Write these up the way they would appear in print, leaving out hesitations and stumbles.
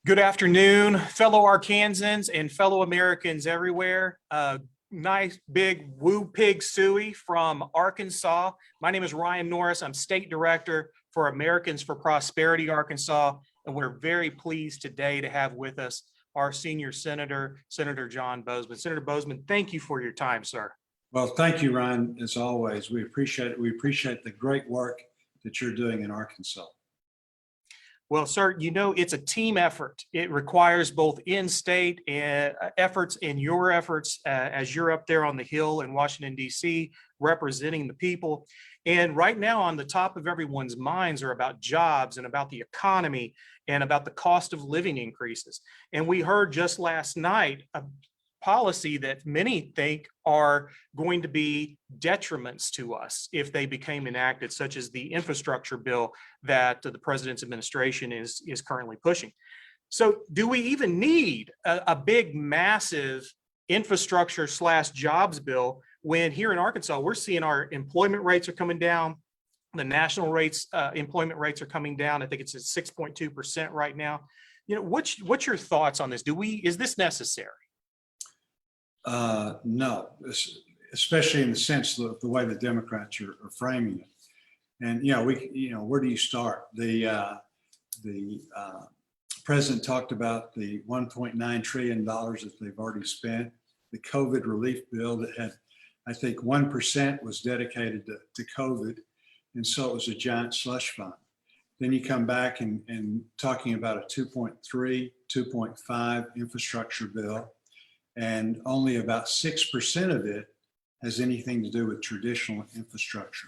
Good afternoon, fellow Arkansans and fellow Americans everywhere. Nice big woo pig suey from Arkansas. My name is Ryan Norris. I'm State Director for Americans for Prosperity, Arkansas, and we're very pleased today to have with us our senior senator, Senator John Boozman. Senator Boozman, thank you for your time, sir. Well, thank you, Ryan, as always. We appreciate it. We appreciate the great work that you're doing in Arkansas. Well, sir, you know, it's a team effort. It requires both in-state efforts and your efforts as you're up there on the Hill in Washington, D.C., representing the people. And right now on the top of everyone's minds are about jobs and about the economy and about the cost of living increases. And we heard just last night a policy that many think are going to be detriments to us if they became enacted, such as the infrastructure bill that the president's administration is currently pushing. So do we even need a big, massive infrastructure / jobs bill when here in Arkansas, we're seeing our employment rates are coming down, the national rates, employment rates are coming down. I think it's at 6.2% right now. You know, what's your thoughts on this? Is this necessary? No, especially in the sense of the way the Democrats are framing it. And where do you start? The president talked about the $1.9 trillion that they've already spent. The COVID relief bill that had, I think, 1% was dedicated to COVID, and so it was a giant slush fund. Then you come back and talking about a 2.3, 2.5 infrastructure bill. And only about 6% of it has anything to do with traditional infrastructure.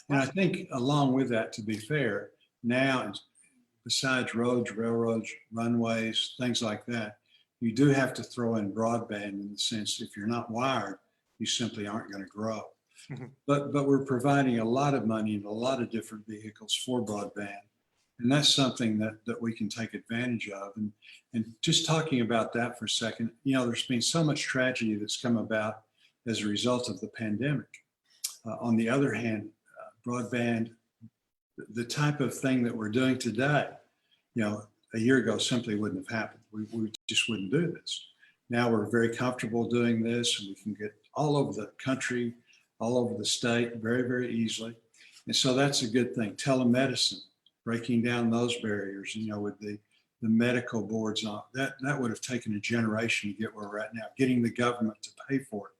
And I think along with that, to be fair, now, besides roads, railroads, runways, things like that, you do have to throw in broadband in the sense if you're not wired, you simply aren't going to grow. Mm-hmm. But we're providing a lot of money in a lot of different vehicles for broadband. And that's something that we can take advantage of. And just talking about that for a second, there's been so much tragedy that's come about as a result of the pandemic. On the other hand, broadband, the type of thing that we're doing today, a year ago simply wouldn't have happened. We just wouldn't do this. Now we're very comfortable doing this, and we can get all over the country, all over the state very, very easily. And so that's a good thing. Telemedicine, breaking down those barriers, with the medical boards on that would have taken a generation to get where we're at now, getting the government to pay for it.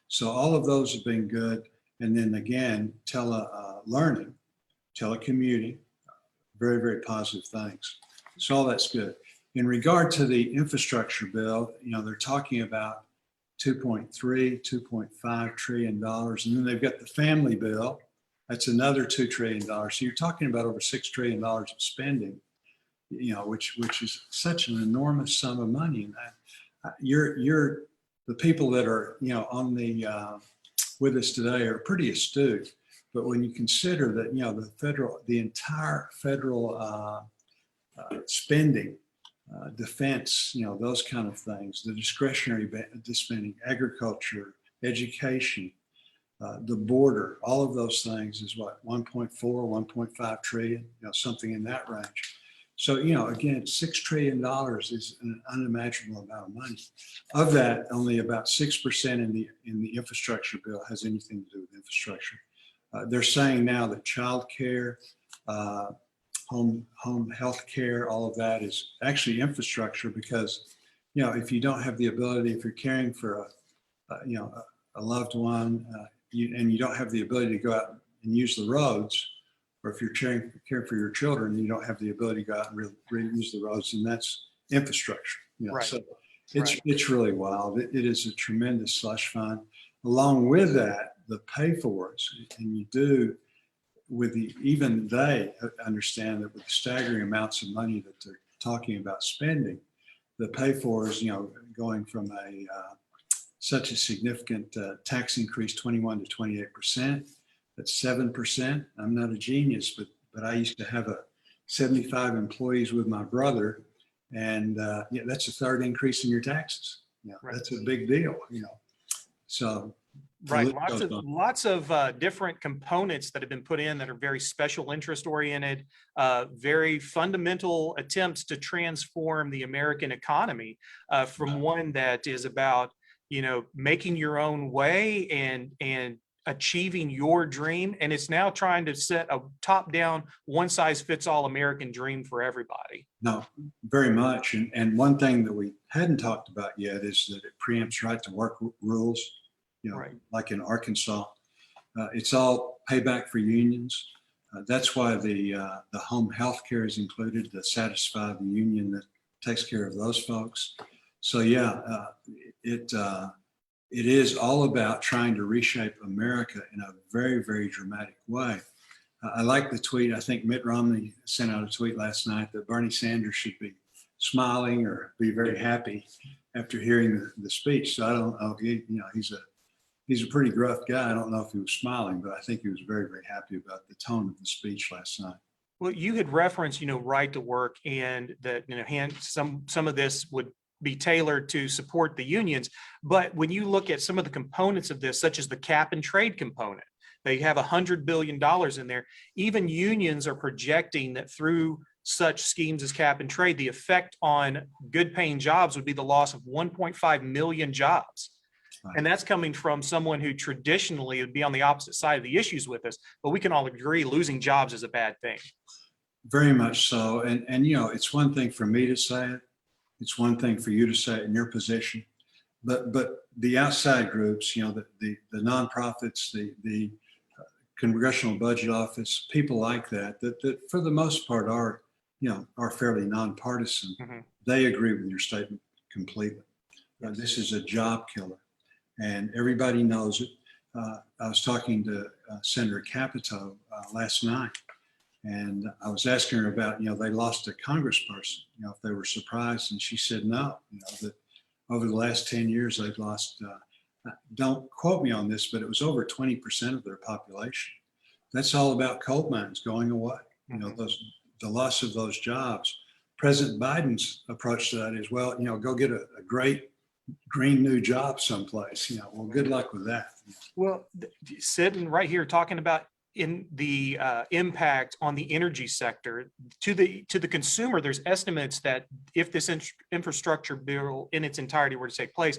So all of those have been good. And then again, learning, telecommuting, very, very positive things. So all that's good. In regard to the infrastructure bill, they're talking about $2.3, $2.5 trillion. And then they've got the family bill. That's another $2 trillion. So you're talking about over $6 trillion of spending, which is such an enormous sum of money. And you're the people that are, on the with us today are pretty astute. But when you consider that, the entire federal spending, defense, those kind of things, the discretionary spending, agriculture, education, the border, all of those things is what, 1.4, 1.5 trillion, something in that range. So, again, $6 trillion is an unimaginable amount of money. Of that, only about 6% in the infrastructure bill has anything to do with infrastructure. They're saying now that child care, home health care, all of that is actually infrastructure because, if you don't have the ability, if you're caring for a loved one, and you don't have the ability to go out and use the roads, or if you're caring for your children, and you don't have the ability to go out and really use the roads, and that's infrastructure. Right. So it's really wild. It is a tremendous slush fund. Along with that, the pay-fors, and you do even they understand that with the staggering amounts of money that they're talking about spending, the pay-fors, going from such a significant tax increase, 21 to 28%. That's 7%. I'm not a genius, but I used to have 75 employees with my brother, and that's a third increase in your taxes. Right. That's a big deal. So Right. list goes on. Lots of different components that have been put in that are very special interest oriented, very fundamental attempts to transform the American economy from one that is about, making your own way and achieving your dream. And it's now trying to set a top down, one size fits all American dream for everybody. No, very much. And one thing that we hadn't talked about yet is that it preempts right to work rules, Right. like in Arkansas. It's all payback for unions. That's why the home health care is included to satisfy the union that takes care of those folks. So yeah, it is all about trying to reshape America in a very, very dramatic way. I like the tweet. I think Mitt Romney sent out a tweet last night that Bernie Sanders should be smiling or be very happy after hearing the speech. So I don't know. He's a pretty gruff guy. I don't know if he was smiling, but I think he was very, very happy about the tone of the speech last night. Well, you had referenced, right to work, and that, some of this would be tailored to support the unions. But when you look at some of the components of this, such as the cap and trade component, they have $100 billion in there. Even unions are projecting that through such schemes as cap and trade, the effect on good paying jobs would be the loss of 1.5 million jobs. Right. And that's coming from someone who traditionally would be on the opposite side of the issues with us, but we can all agree losing jobs is a bad thing. Very much so. And it's one thing for me to say it. It's one thing for you to say it in your position, but the outside groups, the nonprofits, the Congressional Budget Office, people like that for the most part are fairly nonpartisan. Mm-hmm. They agree with your statement completely. Yes. This is a job killer, and everybody knows it. I was talking to Senator Capito last night, and I was asking her about, they lost a congressperson, if they were surprised, and she said no, that over the last 10 years they've lost, don't quote me on this, but it was over 20% of their population. That's all about coal mines going away. Mm-hmm. The loss of those jobs. President Biden's approach to that is, well, go get a great green new job someplace. Well, good luck with that. Well, sitting right here talking about in the impact on the energy sector to the consumer, there's estimates that if this infrastructure bill in its entirety were to take place,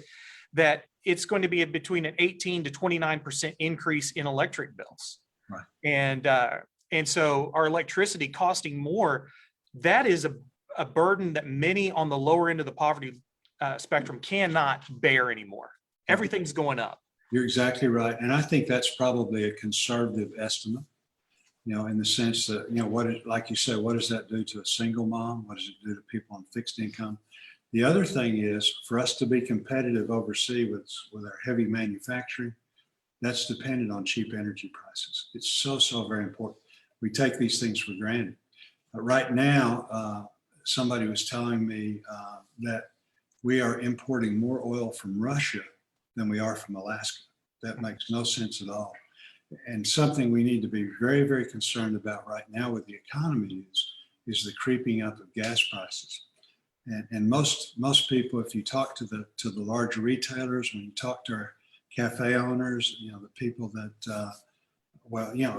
that it's going to be between an 18 to 29% increase in electric bills. Right. And so our electricity costing more, that is a burden that many on the lower end of the poverty spectrum cannot bear anymore. Everything's going up. You're exactly right. And I think that's probably a conservative estimate, in the sense that, like you said, what does that do to a single mom? What does it do to people on fixed income? The other thing is, for us to be competitive overseas with our heavy manufacturing, that's dependent on cheap energy prices. It's so very important. We take these things for granted. Right now, somebody was telling me that we are importing more oil from Russia than we are from Alaska. That makes no sense at all. And something we need to be very, very concerned about right now with the economy is the creeping up of gas prices. And most people, if you talk to the large retailers, when you talk to our cafe owners, the people that,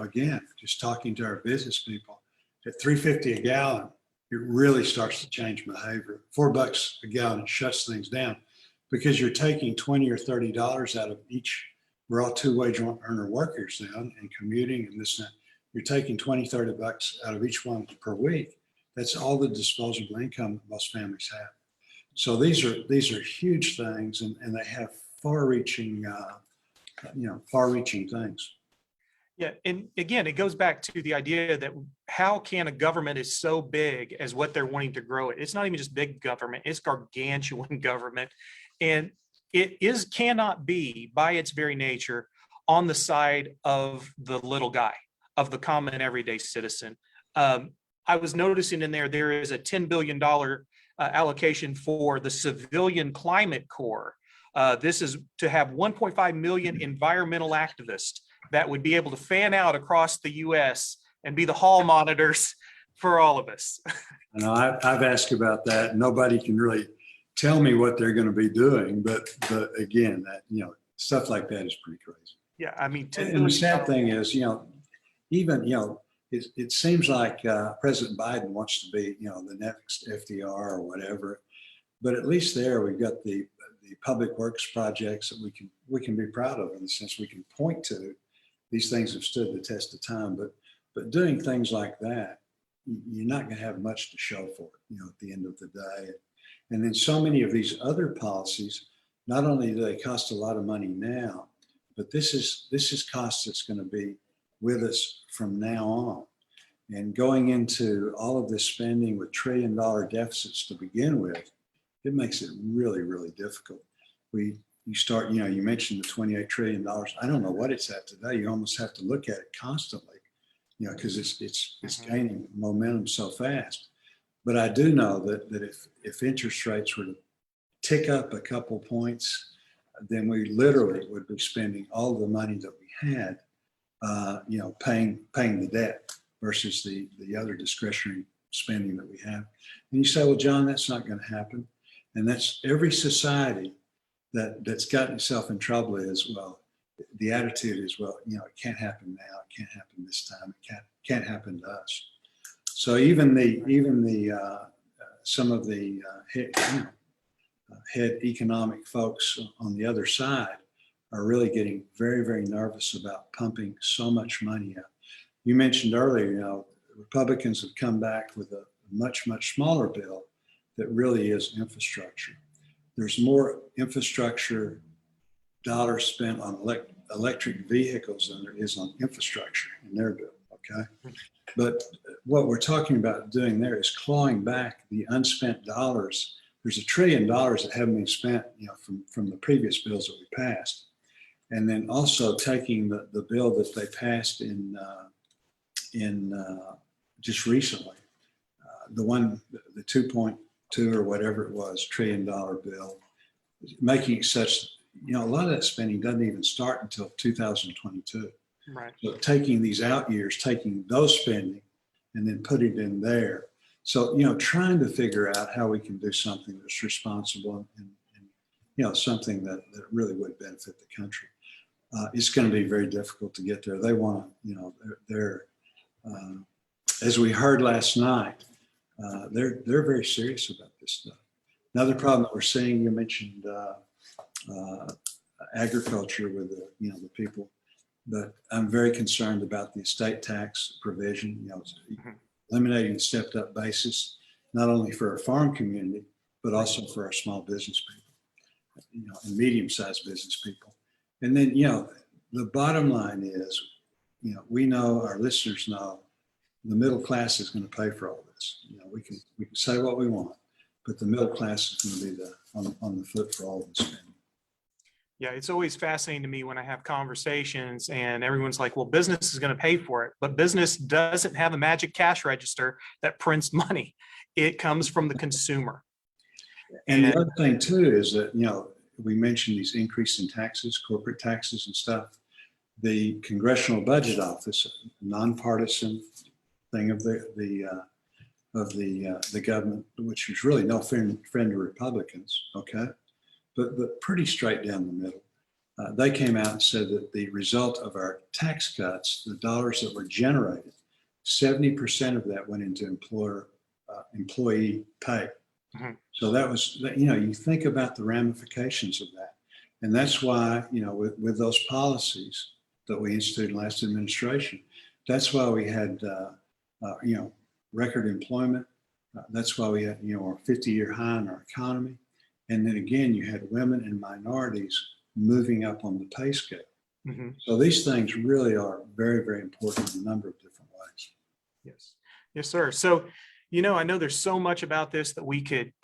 again, just talking to our business people, at $3.50 a gallon, it really starts to change behavior. $4 a gallon, it shuts things down because you're taking $20 or $30 out of each. We're all two-wage earner workers now, and commuting and this and that. You're taking $20, $30 out of each one per week. That's all the disposable income that most families have. So these are huge things, and they have far-reaching things. Yeah, and again, it goes back to the idea that how can a government is so big as what they're wanting to grow it? It's not even just big government; it's gargantuan government, and it cannot be by its very nature on the side of the little guy, of the common everyday citizen. I was noticing in there is a $10 billion allocation for the Civilian Climate Corps. This is to have 1.5 million environmental activists that would be able to fan out across the U.S. and be the hall monitors for all of us. I've asked about that. Nobody can really tell me what they're going to be doing, but again, that stuff like that is pretty crazy. Yeah, I mean, $10 And the billion. sad thing is, even, it seems like President Biden wants to be, the next FDR or whatever. But at least there we've got the public works projects that we can be proud of, in the sense we can point to. These things have stood the test of time, but doing things like that, you're not going to have much to show for it, at the end of the day. And then so many of these other policies, not only do they cost a lot of money now, but this is cost that's going to be with us from now on. And going into all of this spending with $1 trillion deficits to begin with, it makes it really, really difficult. You start, you mentioned the $28 trillion. I don't know what it's at today. You almost have to look at it constantly, because it's gaining momentum so fast. But I do know that if interest rates were to tick up a couple points, then we literally would be spending all the money that we had, paying the debt versus the other discretionary spending that we have. And you say, well, John, that's not going to happen. And that's every society that's gotten itself in trouble is, well, the attitude is, well, it can't happen now. It can't happen this time. It can't happen to us. So even some of the head economic folks on the other side are really getting very, very nervous about pumping so much money out. You mentioned earlier, Republicans have come back with a much, much smaller bill that really is infrastructure. There's more infrastructure dollars spent on electric vehicles than there is on infrastructure in their bill, okay? But what we're talking about doing there is clawing back the unspent dollars. There's $1 trillion that haven't been spent, from the previous bills that we passed. And then also taking the bill that they passed in just recently, the 2.2 or whatever it was, $1 trillion bill, making it such, a lot of that spending doesn't even start until 2022. Right. So taking these out years, taking those spending and then putting it in there. So, trying to figure out how we can do something that's responsible and something that really would benefit the country. It's going to be very difficult to get there. They want to, they're as we heard last night, they're very serious about this stuff. Another problem that we're seeing, you mentioned agriculture with the people, but I'm very concerned about the estate tax provision, eliminating the stepped up basis, not only for our farm community, but also for our small business people, and medium-sized business people. And then, the bottom line is, we know, our listeners know, the middle class is going to pay for all this. We can say what we want, but the middle class is going to be on the foot for all the spending. Yeah, it's always fascinating to me when I have conversations and everyone's like, well, business is going to pay for it, but business doesn't have a magic cash register that prints money. It comes from the consumer. And the other thing too is that, we mentioned these increase in taxes, corporate taxes and stuff. The Congressional Budget Office, nonpartisan thing of the government, which is really no friend to Republicans, okay, but pretty straight down the middle. They came out and said that the result of our tax cuts, the dollars that were generated, 70% of that went into employee pay. Mm-hmm. So that was, you think about the ramifications of that. And that's why, with those policies that we instituted in last administration, that's why we had, record employment. That's why we had, our 50-year high in our economy. And then again, you had women and minorities moving up on the pay scale. Mm-hmm. So these things really are very, very important in a number of different ways. Yes. Yes, sir. So, I know there's so much about this that we could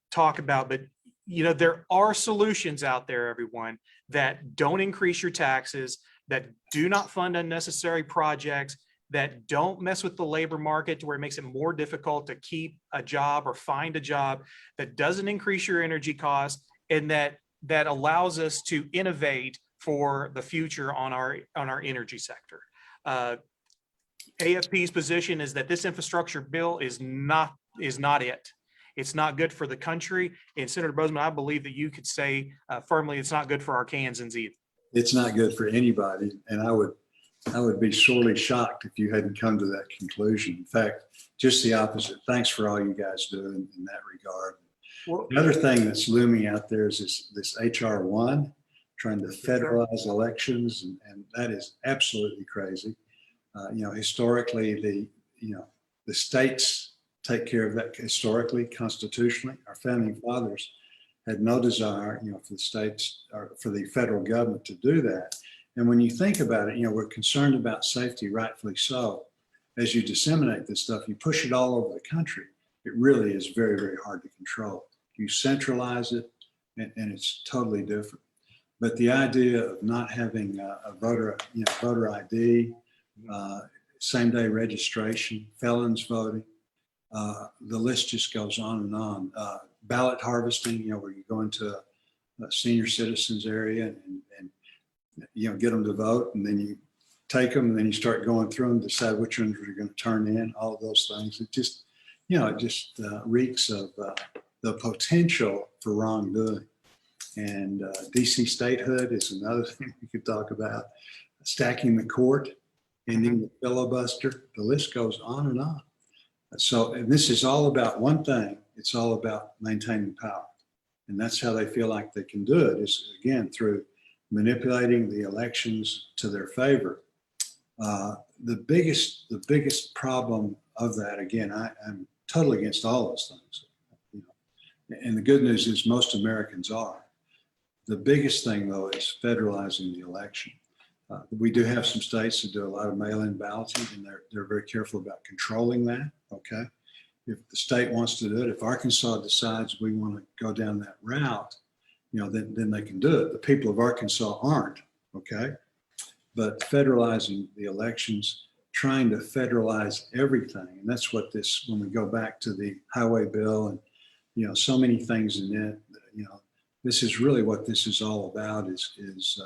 talk about, but there are solutions out there, everyone, that don't increase your taxes, that do not fund unnecessary projects, that don't mess with the labor market to where it makes it more difficult to keep a job or find a job, that doesn't increase your energy costs, and that allows us to innovate for the future on our energy sector. AFP's position is that this infrastructure bill is not it. It's not good for the country. And Senator Boozman, I believe that you could say firmly it's not good for Arkansans either. it's not good for anybody. And I would be sorely shocked if you hadn't come to that conclusion. In fact, just the opposite. Thanks for all you guys do in that regard. Well, The other thing that's looming out there is this HR 1 trying to federalize elections, and that is absolutely crazy. Historically, the states take care of that historically, constitutionally. Our founding fathers had no desire, for the states or for the federal government to do that. And when you think about it, we're concerned about safety, rightfully so. As you disseminate this stuff, you push it all over the country. It really is very, very hard to control. You centralize it, and it's totally different. But the idea of not having a voter ID, same-day registration, felons voting, the list just goes on and on. Ballot harvesting, where you go into a senior citizens area and get them to vote, and then you take them, and then you start going through them, decide which ones you're going to turn in, all of those things. It just, reeks of the potential for wrongdoing. And DC statehood is another thing we could talk about. Stacking the court, ending the filibuster, the list goes on and on. So, and this is all about one thing. It's all about maintaining power. And that's how they feel like they can do it, is again, through manipulating the elections to their favor. The biggest problem of that, again, I'm totally against all those things. And the good news is most Americans are. The biggest thing, though, is federalizing the election. We do have some states that do a lot of mail-in balloting, and they're very careful about controlling that, okay? If the state wants to do it, if Arkansas decides we want to go down that route, then they can do it. The people of Arkansas aren't, okay? But federalizing the elections, trying to federalize everything, and that's what this, when we go back to the highway bill and, so many things in it, this is really what this is all about, is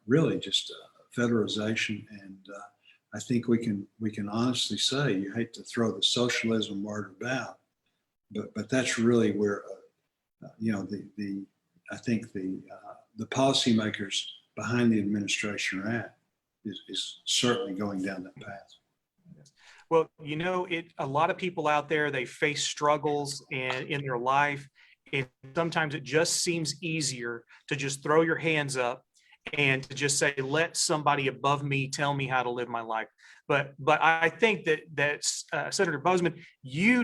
really just federalization. And I think we can honestly say, you hate to throw the socialism word about, but that's really where I think the policymakers behind the administration are at, is certainly going down that path. Well, a lot of people out there, they face struggles in their life. And sometimes it just seems easier to just throw your hands up and to just say, let somebody above me tell me how to live my life. But I think that Senator Boozman,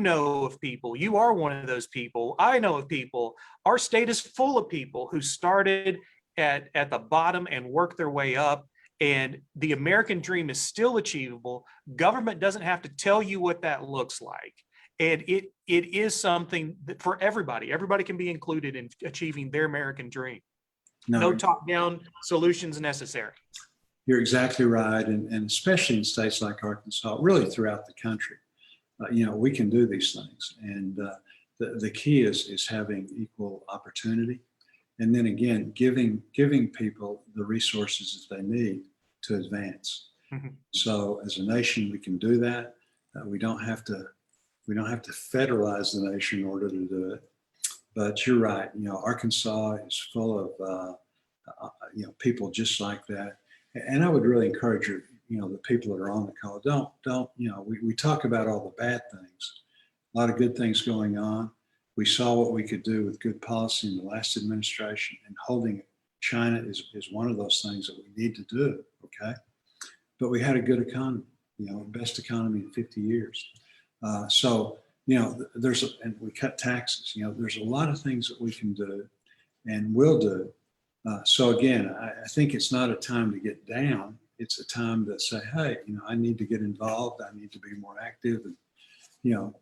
of people, you are one of those people. I know of people. Our state is full of people who started at the bottom and worked their way up. And the American dream is still achievable. Government doesn't have to tell you what that looks like. And it is something that for everybody. Everybody can be included in achieving their American dream. No top-down solutions necessary. You're exactly right. And especially in states like Arkansas, really throughout the country, we can do these things. And the key is having equal opportunity. And then again, giving people the resources that they need to advance. Mm-hmm. So as a nation, we can do that. We don't have to federalize the nation in order to do it. But you're right. Arkansas is full of people just like that. And I would really encourage the people that are on the call, don't we talk about all the bad things, a lot of good things going on. We saw what we could do with good policy in the last administration, and holding China is one of those things that we need to do, okay? But we had a good economy, best economy in 50 years. So and we cut taxes, there's a lot of things that we can do and will do. So again, I think it's not a time to get down. It's a time to say, hey, I need to get involved. I need to be more active, and,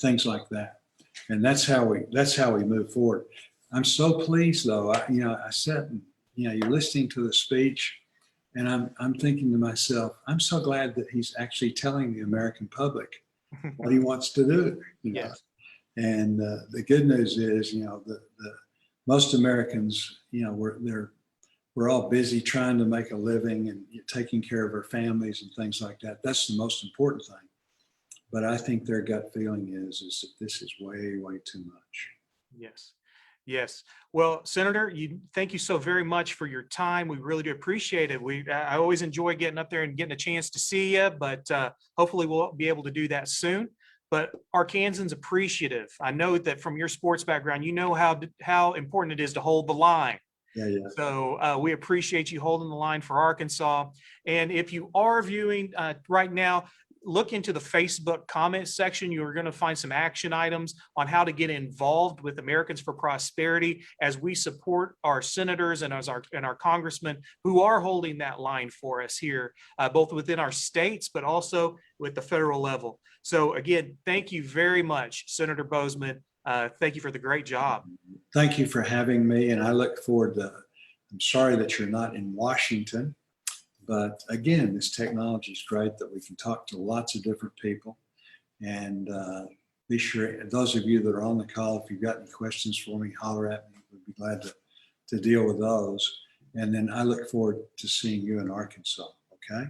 things like that. And that's how we move forward. I'm so pleased, though. I sat and you're listening to the speech, and I'm thinking to myself, I'm so glad that he's actually telling the American public what he wants to do. Yes. And the good news is, the most Americans, we're all busy trying to make a living and taking care of our families and things like that. That's the most important thing. But I think their gut feeling is that this is way, way too much. Yes. Yes. Well, Senator, thank you so very much for your time. We really do appreciate it. I always enjoy getting up there and getting a chance to see you, but hopefully we'll be able to do that soon. But Arkansans appreciative. I know that from your sports background, you know how important it is to hold the line. Yeah, yeah. So we appreciate you holding the line for Arkansas. And if you are viewing right now, look into the Facebook comment section. You're going to find some action items on how to get involved with Americans for Prosperity as we support our senators and our congressmen who are holding that line for us here, both within our states, but also with the federal level. So again, thank you very much, Senator Boozman. Thank you for the great job. Thank you for having me, and I look forward to, I'm sorry that you're not in Washington, but again, this technology is great that we can talk to lots of different people. And be sure, those of you that are on the call, if you've got any questions for me, holler at me. We'd be glad to deal with those. And then I look forward to seeing you in Arkansas, okay?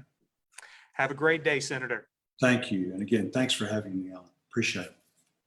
Have a great day, Senator. Thank you. And again, thanks for having me on. Appreciate it.